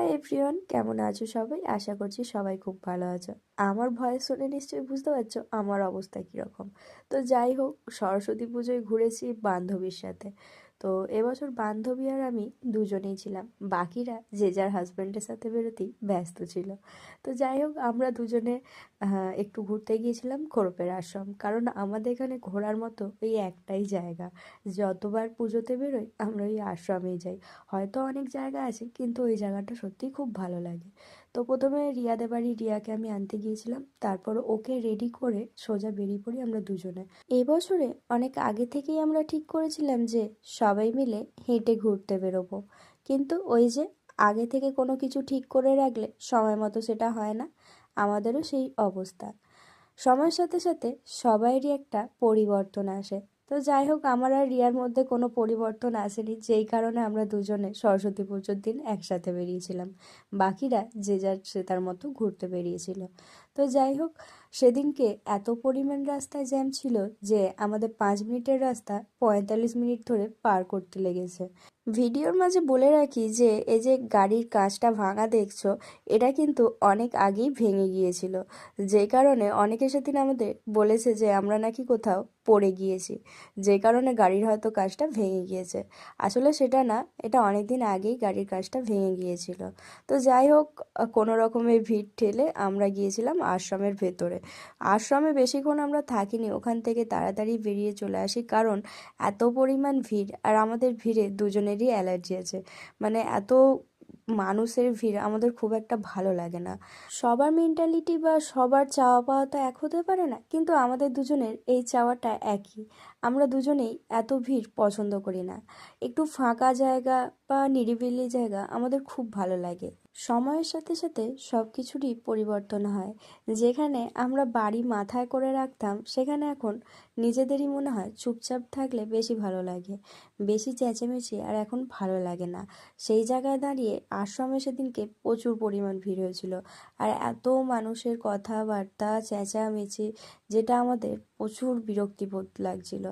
Hi everyone, কেমন আছো সবাই? আশা করছি সবাই খুব ভালো আছো। আমার ভয়েস শুনে নিশ্চয়ই বুঝতে পারছো আমার অবস্থা কীরকম। তো যাই হোক, সরস্বতী পুজোয় ঘুরেছি বান্ধবীর সাথে। তো এবছর বান্ধবী আর আমি দুজনেই ছিলাম, বাকিরা যে যার হাজব্যান্ডের সাথে বেরোতেই ব্যস্ত ছিল। তো যাই হোক, আমরা দুজনে একটু ঘুরতে গিয়েছিলাম খোরপের আশ্রম, কারণ আমাদের এখানে ঘোরার মতো এই একটাই জায়গা। যতবার পুজোতে বেরোই আমরা ওই আশ্রমেই যাই। হয়তো অনেক জায়গা আছে, কিন্তু ওই জায়গাটা সত্যিই খুব ভালো লাগে। তো প্রথমে রিয়াদের বাড়ি রিয়াকে আমি আনতে গিয়েছিলাম, তারপর ওকে রেডি করে সোজা বেরিয়ে পড়ি আমরা দুজনে। এবছরে অনেক আগে থেকেই আমরা ঠিক করেছিলাম যে সবাই মিলে হেঁটে ঘুরতে বেরোবো, কিন্তু ওই যে আগে থেকে কোনো কিছু ঠিক করে রাখলে সময় মতো সেটা হয় না। আমাদেরও সেই অবস্থা। সময়ের সাথে সাথে সবাইরই একটা পরিবর্তন আসে। তো যাই হোক, আমার আর রিয়ার মধ্যে কোনো পরিবর্তন আসেনি, যেই কারণে আমরা দুজনে সরস্বতী পুজোর দিন একসাথে বেরিয়েছিলাম। বাকিরা যে যার সে তার মতো ঘুরতে বেরিয়েছিল। তো যাই হোক, সেদিনকে এত পরিমাণ রাস্তায় জ্যাম ছিল যে আমাদের 5 মিনিটের রাস্তা 45 মিনিট ধরে পার করতে লেগেছে। ভিডিওর মাঝে বলে রাখি যে এই যে গাড়ির কাঁচটা ভাঙা দেখছো, এটা কিন্তু অনেক আগেই ভেঙে গিয়েছিল, যে কারণে অনেকে সেদিন আমাদের বলেছে যে আমরা নাকি কোথাও পড়ে গিয়েছি, যে কারণে গাড়ির হয়তো কাঁচটা ভেঙে গিয়েছে। আসলে সেটা না, এটা অনেক দিন আগেই গাড়ির কাঁচটা ভেঙে গিয়েছিল। তো যাই হোক, কোনো রকমের ভিড় ঠেলে আমরা গিয়েছিলাম আশ্রমের ভেতরে। আশ্রমে বেশিক্ষণ আমরা থাকিনি, ওখান থেকে তাড়াতাড়ি বেরিয়ে চলে আসি, কারণ এত পরিমাণ ভিড়, আর আমাদের ভিড়ে দুজনেরই অ্যালার্জি আছে। মানে এত মানুষের ভিড় আমাদের খুব একটা ভালো লাগে না। সবার মেন্টালিটি বা সবার চাওয়া পাওয়া তো এক হতে পারে না, কিন্তু আমাদের দুজনের এই চাওয়াটা একই। আমরা দুজনেই এত ভিড় পছন্দ করি না। একটু ফাঁকা জায়গা বা নিরিবিলি জায়গা আমাদের খুব ভালো লাগে। সময়ের সাথে সাথে সব কিছুরই পরিবর্তন হয়। যেখানে আমরা বাড়ি মাথায় করে রাখতাম, সেখানে এখন নিজেদেরই মনে হয় চুপচাপ থাকলে বেশি ভালো লাগে। বেশি চেঁচেমেচি আর এখন ভালো লাগে না। সেই জায়গায় দাঁড়িয়ে আশ্রমে সেদিনকে প্রচুর পরিমাণ ভিড় হয়েছিল, আর এত মানুষের কথাবার্তা চেঁচামেচি, যেটা আমাদের প্রচুর বিরক্তিবোধ লাগছিল।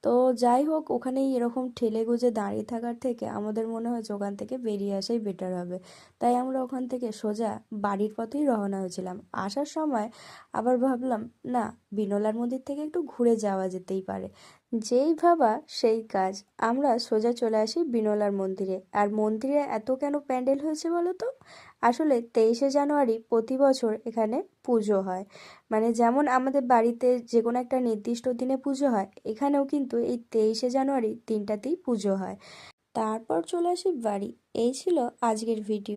তো যাই হোক, ওখানেই এরকম ঠেলে গুজে দাঁড়িয়ে থাকার থেকে আমাদের মনে হয়েছে ওখান থেকে বেরিয়ে আসাই বেটার হবে। তাই আমরা ওখান থেকে সোজা বাড়ির পথেই রওনা হয়েছিলাম। আসার সময় আবার ভাবলাম, না, বিনোলার মন্দির থেকে একটু ঘুরে যাওয়া যেতেই পারে। যেই ভাবা সেই কাজ, আমরা সোজা চলে আসি বিনোলার মন্দিরে। আর মন্দিরে এত কেন প্যান্ডেল হয়েছে বলো তো? আসলে 23শে জানুয়ারি প্রতি বছর এখানে পুজো হয়। মানে যেমন আমাদের বাড়িতে যে কোনো একটা নির্দিষ্ট দিনে পুজো হয়, এখানেও কিন্তু এই 23শে জানুয়ারি দিনটাতেই পুজো হয়। তারপর চলে আসি বাড়ি। এই ছিল আজকের ভিডিও।